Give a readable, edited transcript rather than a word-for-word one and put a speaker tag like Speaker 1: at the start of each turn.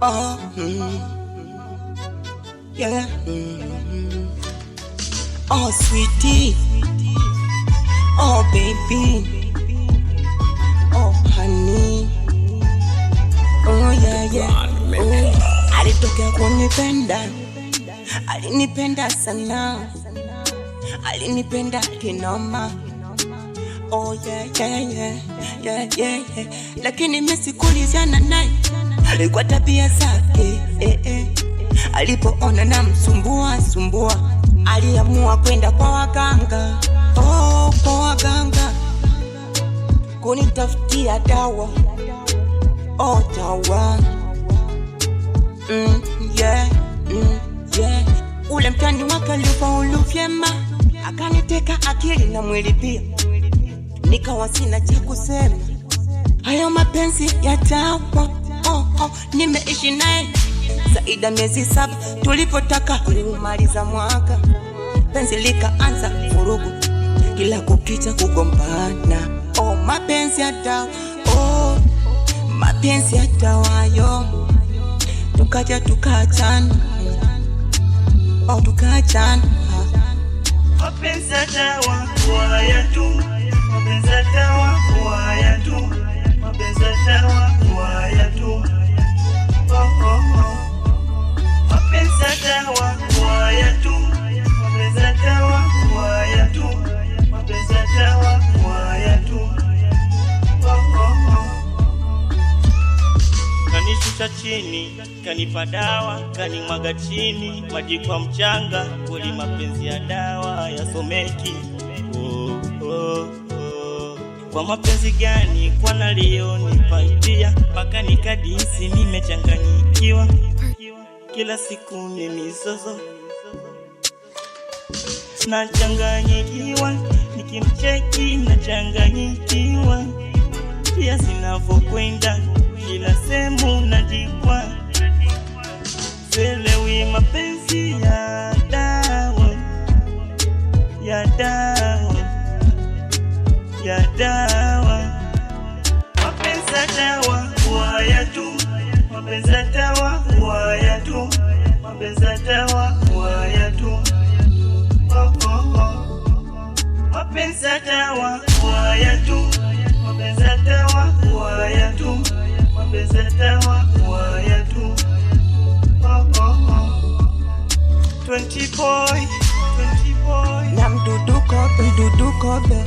Speaker 1: Oh, yeah. Oh, sweetie. Oh, baby. Oh, honey. Oh, yeah, yeah. Oh, alitokea kunipenda. Alinipenda sana. Alinipenda kinoma. Oh, yeah, yeah, yeah. Yeah, yeah, yeah. Lakini mimi sikulizana naye. Alikuwa tabia zake, alipoona na msumbua, aliamua kwenda kwa waganga. Oh, kwa waganga kunitafutia dawa. Oh, dawa. Yeah, yeah. Ule mtani wake alifaulu vyema, akaniteka akili na mwili pia. Nikawa sina cha kusema. Hayo mapenzi ya dawa. Nimeishi naye zaidi ya miezi 7. Tulipotaka kumaliza mwaka, penzi likaanza vurugu, kila kukicha kugombana. Oh, mapenzi ya dawa. Oh, mapenzi ya dawa yo. Tukaja tukachana. Oh, tukachana.
Speaker 2: Mapenzi ya dawa kwa ya tu. Mapenzi ya dawa kwa ya tu. Mapenzi ya dawa kwa ya tu. Mapenzi ya dawa kwa ya tu. Mapenzi ya dawa kwa ya tu. Mapenzi ya dawa kwa ya tu. Kanishusha chini, kanipa dawa, kanimwaga chini, maji kwa mchanga, kweli mapenzi ya dawa yasomeki. Kwa mapenzi gani kwa naliyonipatia, mpaka nikadisi nimechanganyikiwa, kila siku ni mizozo, nachanganyikiwa, nikimcheki nachanganyikiwa, pia zinavyokwenda kila sehemu najikwa, sielewi mapenzi ya dawa, ya dawa, ya dawa. Mapenzi ya dawa kwa ya tu. Mapenzi ya dawa kwa ya tu. Mapenzi ya dawa kwa ya tu. Mapenzi ya dawa kwa ya tu. Mapenzi ya dawa kwa ya tu. Mapenzi ya dawa kwa ya tu. 20 boy.
Speaker 1: Na mdudu kobe.